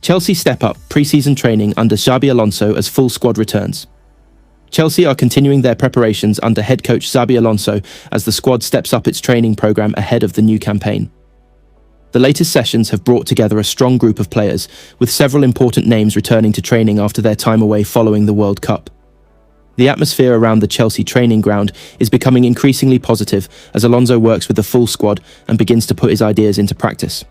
Chelsea step up preseason training under Xabi Alonso as full squad returns. Chelsea are continuing their preparations under head coach Xabi Alonso as the squad steps up its training program ahead of the new campaign. The latest sessions have brought together a strong group of players, with several important names returning to training after their time away following the World Cup. The atmosphere around the Chelsea training ground is becoming increasingly positive as Alonso works with the full squad and begins to put his ideas into practice.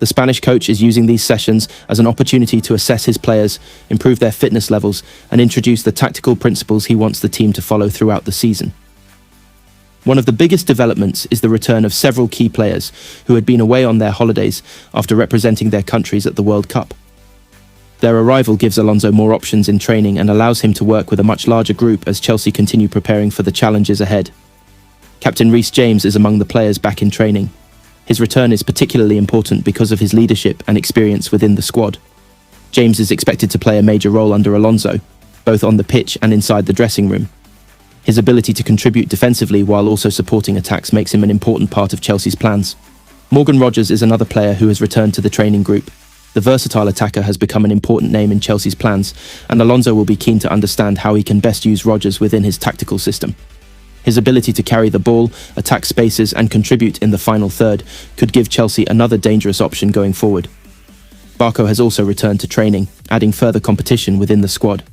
The Spanish coach is using these sessions as an opportunity to assess his players, improve their fitness levels, and introduce the tactical principles he wants the team to follow throughout the season. One of the biggest developments is the return of several key players who had been away on their holidays after representing their countries at the World Cup. Their arrival gives Alonso more options in training and allows him to work with a much larger group as Chelsea continue preparing for the challenges ahead. Captain Reece James is among the players back in training. His return is particularly important because of his leadership and experience within the squad. James is expected to play a major role under Alonso, both on the pitch and inside the dressing room. His ability to contribute defensively while also supporting attacks makes him an important part of Chelsea's plans. Morgan Rogers is another player who has returned to the training group. The versatile attacker has become an important name in Chelsea's plans, and Alonso will be keen to understand how he can best use Rogers within his tactical system. His ability to carry the ball, attack spaces, and contribute in the final third could give Chelsea another dangerous option going forward. Barco has also returned to training, adding further competition within the squad.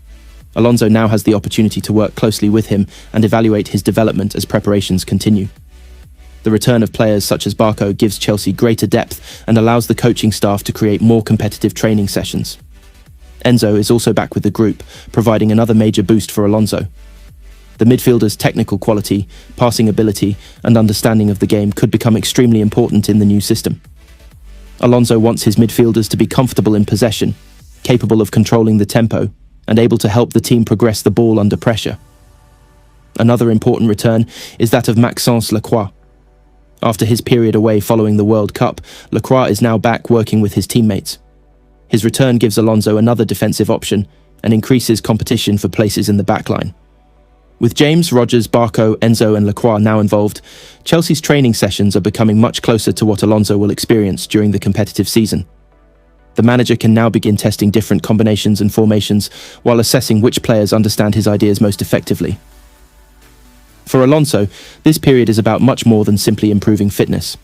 Alonso now has the opportunity to work closely with him and evaluate his development as preparations continue. The return of players such as Barco gives Chelsea greater depth and allows the coaching staff to create more competitive training sessions. Enzo is also back with the group, providing another major boost for Alonso. The midfielder's technical quality, passing ability, and understanding of the game could become extremely important in the new system. Alonso wants his midfielders to be comfortable in possession, capable of controlling the tempo, and able to help the team progress the ball under pressure. Another important return is that of Maxence Lacroix. After his period away following the World Cup, Lacroix is now back working with his teammates. His return gives Alonso another defensive option and increases competition for places in the backline. With James, Rogers, Barco, Enzo and Lacroix now involved, Chelsea's training sessions are becoming much closer to what Alonso will experience during the competitive season. The manager can now begin testing different combinations and formations while assessing which players understand his ideas most effectively. For Alonso, this period is about much more than simply improving fitness.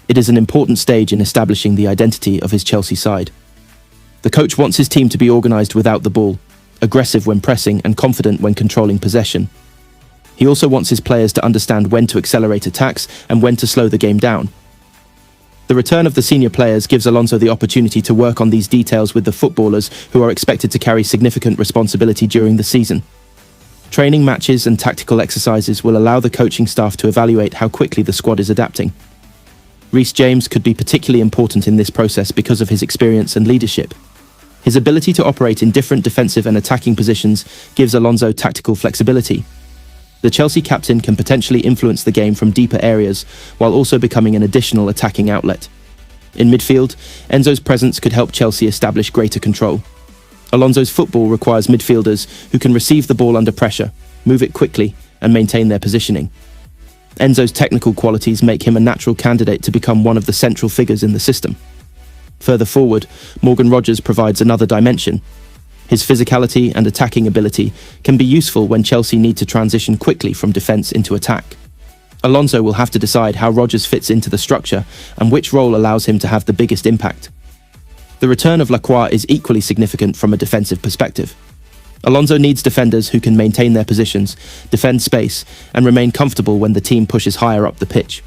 It is an important stage in establishing the identity of his Chelsea side. The coach wants his team to be organised without the ball, aggressive when pressing and confident when controlling possession. He also wants his players to understand when to accelerate attacks and when to slow the game down. The return of the senior players gives Alonso the opportunity to work on these details with the footballers who are expected to carry significant responsibility during the season. Training matches and tactical exercises will allow the coaching staff to evaluate how quickly the squad is adapting. Reece James could be particularly important in this process because of his experience and leadership. His ability to operate in different defensive and attacking positions gives Alonso tactical flexibility. The Chelsea captain can potentially influence the game from deeper areas, while also becoming an additional attacking outlet. In midfield, Enzo's presence could help Chelsea establish greater control. Alonso's football requires midfielders who can receive the ball under pressure, move it quickly, and maintain their positioning. Enzo's technical qualities make him a natural candidate to become one of the central figures in the system. Further forward, Morgan Rogers provides another dimension. His physicality and attacking ability can be useful when Chelsea need to transition quickly from defence into attack. Alonso will have to decide how Rogers fits into the structure and which role allows him to have the biggest impact. The return of Lacroix is equally significant from a defensive perspective. Alonso needs defenders who can maintain their positions, defend space, and remain comfortable when the team pushes higher up the pitch.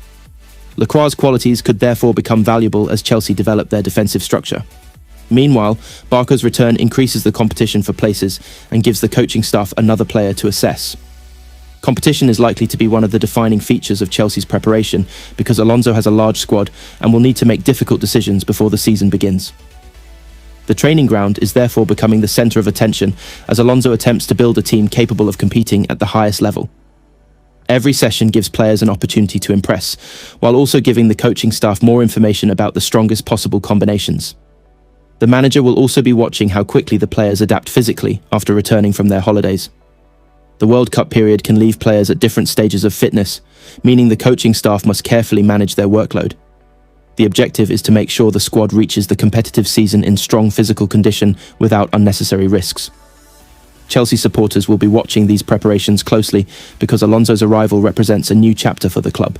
Lacroix's qualities could therefore become valuable as Chelsea develop their defensive structure. Meanwhile, Barco's return increases the competition for places and gives the coaching staff another player to assess. Competition is likely to be one of the defining features of Chelsea's preparation because Alonso has a large squad and will need to make difficult decisions before the season begins. The training ground is therefore becoming the centre of attention as Alonso attempts to build a team capable of competing at the highest level. Every session gives players an opportunity to impress, while also giving the coaching staff more information about the strongest possible combinations. The manager will also be watching how quickly the players adapt physically after returning from their holidays. The World Cup period can leave players at different stages of fitness, meaning the coaching staff must carefully manage their workload. The objective is to make sure the squad reaches the competitive season in strong physical condition without unnecessary risks. Chelsea supporters will be watching these preparations closely because Alonso's arrival represents a new chapter for the club.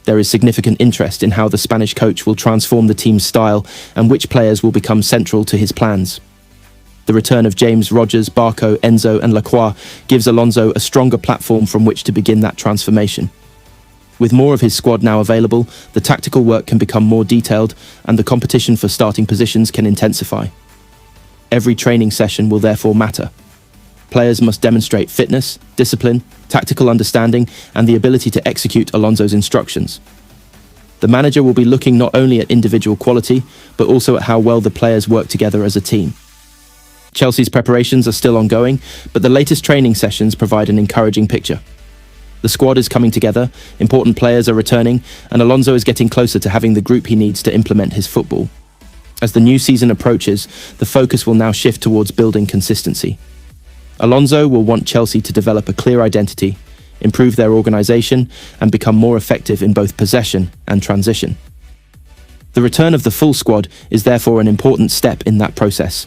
There is significant interest in how the Spanish coach will transform the team's style and which players will become central to his plans. The return of James, Rodgers, Barco, Enzo and Lacroix gives Alonso a stronger platform from which to begin that transformation. With more of his squad now available, the tactical work can become more detailed and the competition for starting positions can intensify. Every training session will therefore matter. Players must demonstrate fitness, discipline, tactical understanding, and the ability to execute Alonso's instructions. The manager will be looking not only at individual quality, but also at how well the players work together as a team. Chelsea's preparations are still ongoing, but the latest training sessions provide an encouraging picture. The squad is coming together, important players are returning, and Alonso is getting closer to having the group he needs to implement his football. As the new season approaches, the focus will now shift towards building consistency. Alonso will want Chelsea to develop a clear identity, improve their organisation, and become more effective in both possession and transition. The return of the full squad is therefore an important step in that process.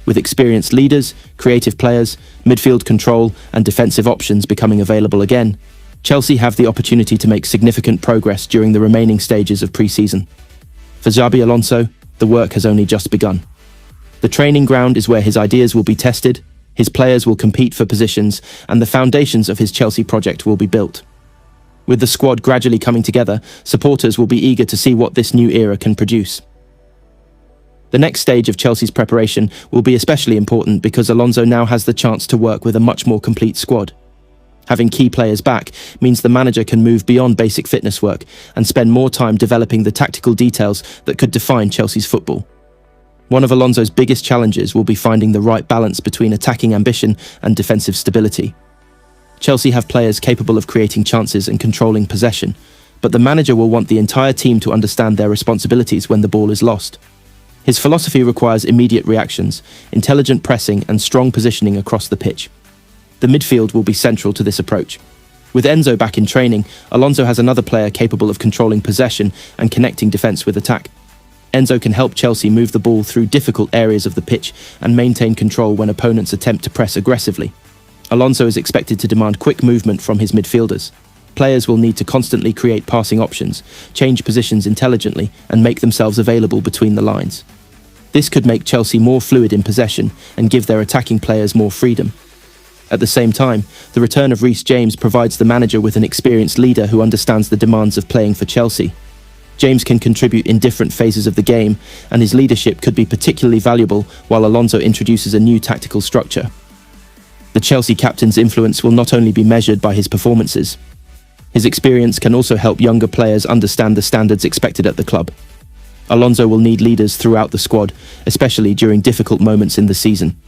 With experienced leaders, creative players, midfield control, and defensive options becoming available again, Chelsea have the opportunity to make significant progress during the remaining stages of pre-season. For Xabi Alonso, the work has only just begun. The training ground is where his ideas will be tested, his players will compete for positions, and the foundations of his Chelsea project will be built. With the squad gradually coming together, supporters will be eager to see what this new era can produce. The next stage of Chelsea's preparation will be especially important because Alonso now has the chance to work with a much more complete squad. Having key players back means the manager can move beyond basic fitness work and spend more time developing the tactical details that could define Chelsea's football. One of Alonso's biggest challenges will be finding the right balance between attacking ambition and defensive stability. Chelsea have players capable of creating chances and controlling possession, but the manager will want the entire team to understand their responsibilities when the ball is lost. His philosophy requires immediate reactions, intelligent pressing and strong positioning across the pitch. The midfield will be central to this approach. With Enzo back in training, Alonso has another player capable of controlling possession and connecting defence with attack. Enzo can help Chelsea move the ball through difficult areas of the pitch and maintain control when opponents attempt to press aggressively. Alonso is expected to demand quick movement from his midfielders. Players will need to constantly create passing options, change positions intelligently, and make themselves available between the lines. This could make Chelsea more fluid in possession and give their attacking players more freedom. At the same time, the return of James provides the manager with an experienced leader who understands the demands of playing for Chelsea. James can contribute in different phases of the game, and his leadership could be particularly valuable while Alonso introduces a new tactical structure. The Chelsea captain's influence will not only be measured by his performances. His experience can also help younger players understand the standards expected at the club. Alonso will need leaders throughout the squad, especially during difficult moments in the season.